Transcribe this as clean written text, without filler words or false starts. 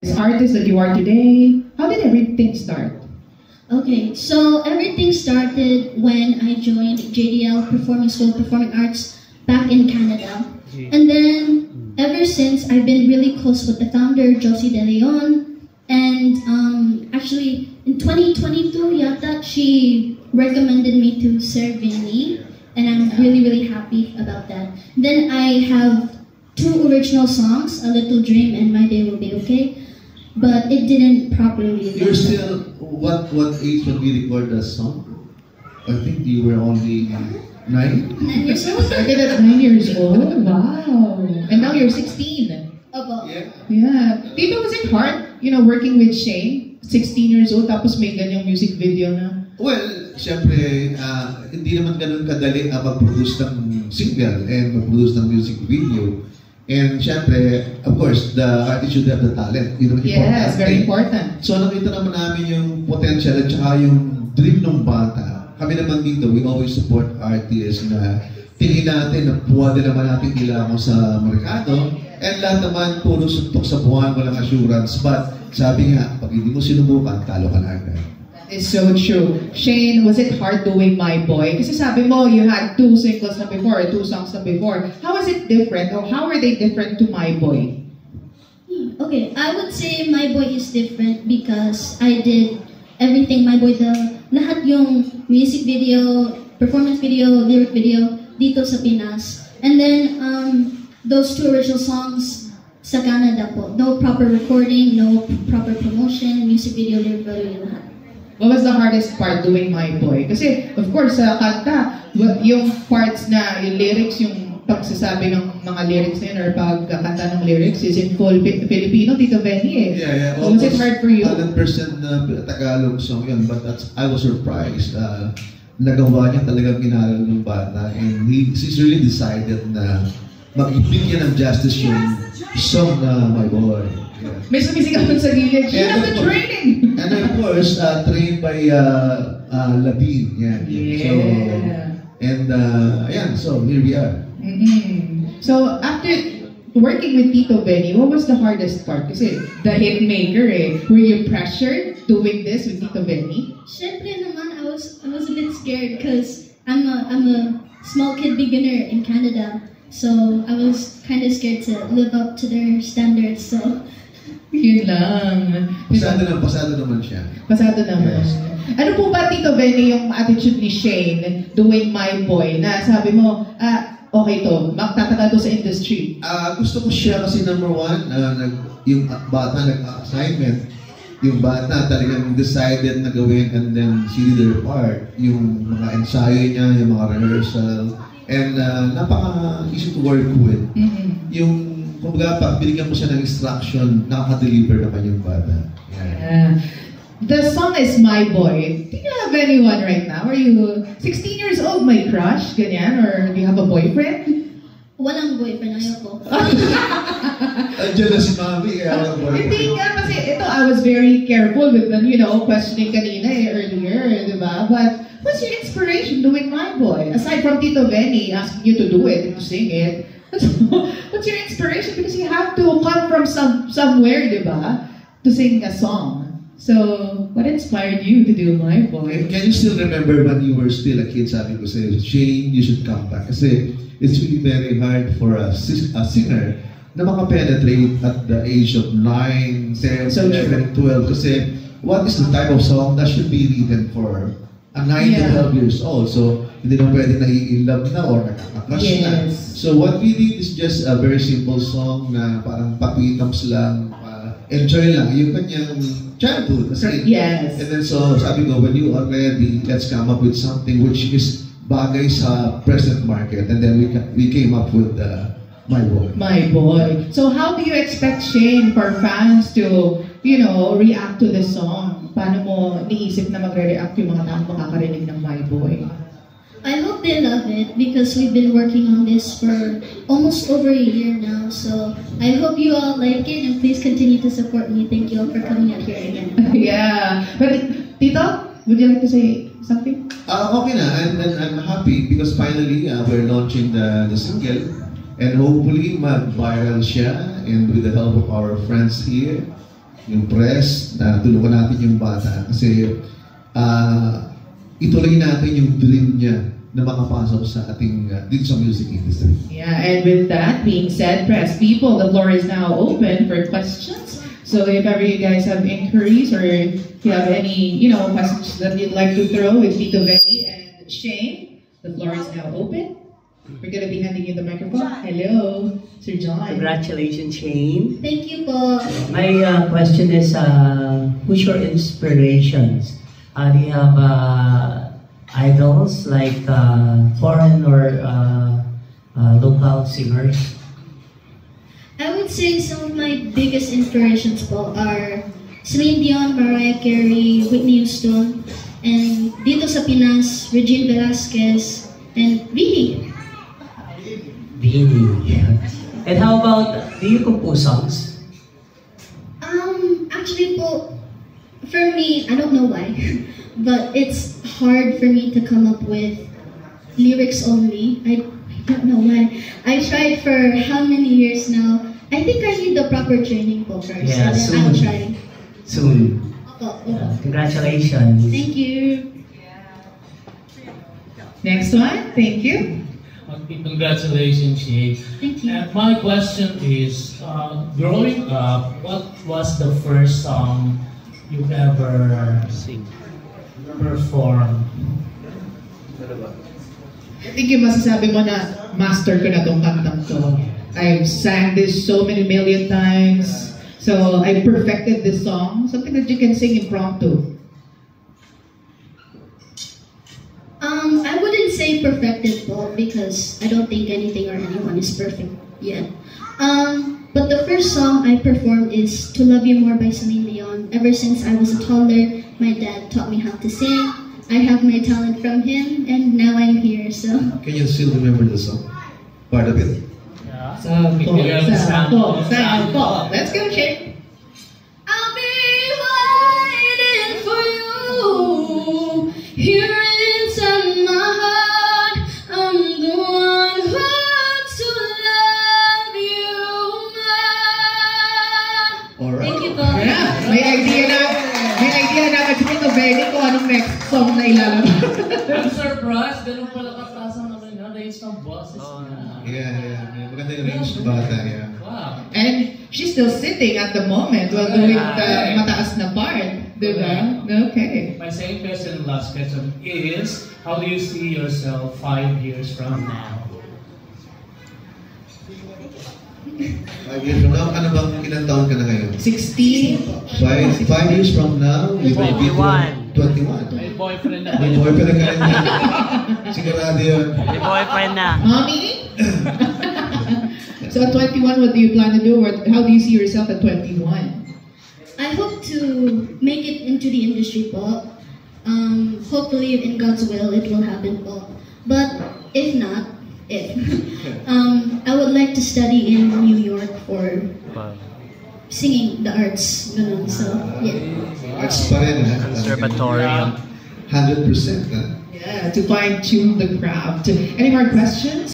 This artist that you are today, how did everything start? Okay, so everything started when I joined JDL Performing School of Performing Arts back in Canada. And then ever since, I've been really close with the founder, Josie De Leon. And actually, in 2022, yata, she recommended me to Sir Vinny. And I'm really, really happy about that. Then I have two original songs, A Little Dream and My Day Will Be Okay. But it didn't properly. You're still, what age when we record that song? I think you were only 9? 9 years old? Started at 9 years old? Wow. And now you're 16. Opo. Yeah. Tito, was it hard, working with Shane? 16 years old, tapos may ganyang music video na? Well, siyempre, hindi naman ganun kadali mag-produce ng single and mag-produce ng music video. And syempre, of course, the artist should have the talent. Yes, very important. So nakita naman namin yung potential at saka yung dream ng bata. Kami naman dito, we always support artists na tingin natin na pwede naman natin ilango sa merkado. And lahat naman puro suntok sa buwan, walang assurance. But sabi nga, pag hindi mo sinubukan, talo ka na agad. Is so true. Shane, was it hard doing My Boy? Kasi sabi mo, you had 2 singles na before, 2 songs na before. How was it different? Or how are they different to My Boy? Okay, I would say My Boy is different because I did everything My Boy. Lahat yung music video, performance video, lyric video dito sa Pinas. And then, those 2 original songs sa Canada po. No proper recording, no proper promotion, music video, lyric video, lahat. What was the hardest part doing My Boy? Kasi, of course, sa kanta, yung parts na, yung lyrics, yung pagsasabi ng mga lyrics na yun, or pagkakanta ng lyrics is in full Filipino, Tito Benny eh. Yeah. So was it hard for you? 100% na Tagalog song yun, but I was surprised. Nagawa niya talagang inaral ng bata, and he's really decided na mag-ibigyan ng justice yung song na My Boy. Yeah. May sumisigaw dun sa gilid. She has the training! And of course, trained by Labine. Yeah. So here we are. So after working with Tito Benny, what was the hardest part? Kasi the hit maker eh. Were you pressured doing this with Tito Benny? Syempre naman, I was a bit scared because I'm a small kid beginner in Canada. So I was kind of scared to live up to their standards. So yun lang. Pasado naman siya. Pasado naman. Yes. Ano po ba, Tito Benny, yung attitude ni Shane doing My Boy na sabi mo, okay to, magtatagal to sa industry? Gusto ko siya kasi number 1, yung bata nag-assignment, yung bata talagang decided na gawin and then she did her part. Yung mga ensayo niya, yung mga rehearsal, and napaka-easy to work with. Yung kumbaga, pag binigyan mo siya ng instruction, nakaka-deliver naman yung bata. Yeah. The song is My Boy. Do you have anyone right now? Are you 16 years old, my crush? Ganyan? Or do you have a boyfriend? Walang boyfriend, ayoko. Andiyan na si Mami, kaya walang boyfriend. Hindi nga, kasi ito, I was very careful with them, questioning kanina earlier, di ba? But what's your inspiration doing My Boy? Aside from Tito Benny asking you to do it and to sing it, what's your inspiration? Because you have to come from somewhere, di ba? To sing a song. So, what inspired you to do My Boy? Can you still remember when you were still a kid, sabi ko sa'yo, Shane, you should come back. Kasi it's really very hard for a singer na makapenetrate at the age of 9, 10, so 11, 12. Kasi what is the type of song that should be written for a 9 to 12 years old? So, hindi naman pwede na-i-love na or nakaka-crush na. So, what we did is just a very simple song na parang patwitams lang, enjoy lang yung kanyang childhood. Yes. And then so, sabi ko, when you are ready, let's come up with something which is bagay sa present market. And then we came up with My Boy. My Boy. So how do you expect, Shane, for fans to, react to the song? Paano mo niisip na magre-react yung mga taong makakarinig ng My Boy? I hope they love it because we've been working on this for almost over a year now. So I hope you all like it and please continue to support me. Thank you all for coming out here again. Yeah. But Tito, would you like to say something? Okay na. I'm happy because finally we're launching the single and hopefully mag-viral siya and with the help of our friends here. yung press, na tulungan natin yung bata kasi ituloy natin yung dream niya na makapasok sa ating dito sa music industry. Yeah, and with that being said, press people, the floor is now open for questions. So if ever you guys have inquiries or if you have any, questions that you'd like to throw with Tito Benny and Shane, the floor is now open. We're going to be handing you the microphone. Hello, Sir John. Congratulations, Shane. Thank you po. My question is, who's your inspirations? Do you have idols like foreign or local singers? I would say some of my biggest inspirations po are Celine Dion, Mariah Carey, Whitney Houston, and dito sa Pinas, Regine Velasquez, and Vini. Vini. And how about, do you compose songs? Actually po, for me, I don't know why, but it's hard for me to come up with lyrics only. I don't know why. I tried for how many years now? I think I need the proper training po first. Yeah, and then I'll try. Soon. Opo. Congratulations. Thank you. Next one, thank you. Okay, congratulations, Shane. Thank you. And my question is, growing up, what was the first song you've ever performed? I think yung masasabi mo na master ko na tong kantang to. I've sang this so many million times. So I perfected this song. Something that you can sing impromptu. I wouldn't say perfected po because I don't think anything or anyone is perfect yet. But the first song I performed is To Love You More by Celine Dion. Ever since I was a toddler, my dad taught me how to sing. I have my talent from him, and now I'm here, so. Can you still remember the song? Part of it? Sample. Let's go, Shane. I'll be waiting for you here inside my heart. I'm the one who wants to love you more. Alright. Thank you po. Yeah, may idea na si Tito Benny kung anong next song na ilalabas. I'm surprised, ganun pala kataas ang range ng boses niya. Yeah. Maganda yung range ng bata, yeah. Wow. And she's still sitting at the moment while doing the mataas na part. Diba? Okay. My second question and last question is, how do you see yourself 5 years from now? 5 years from now, ano bang ilang taon ka na ngayon? 16. 5 years from now, you will be 21. May boyfriend na. May boyfriend ka rin yan. Sigurado yun. May boyfriend na. Mommy? So at 21, what do you plan to do? Or how do you see yourself at 21? I hope to make it into the industry po. Hopefully, in God's will, it will happen po. But if not, I would like to study in New York for singing the arts. Ganun. So, yeah. Arts pa rin, ha? Conservatorium. 100%, ha? Yeah, to fine-tune the craft. Any more questions?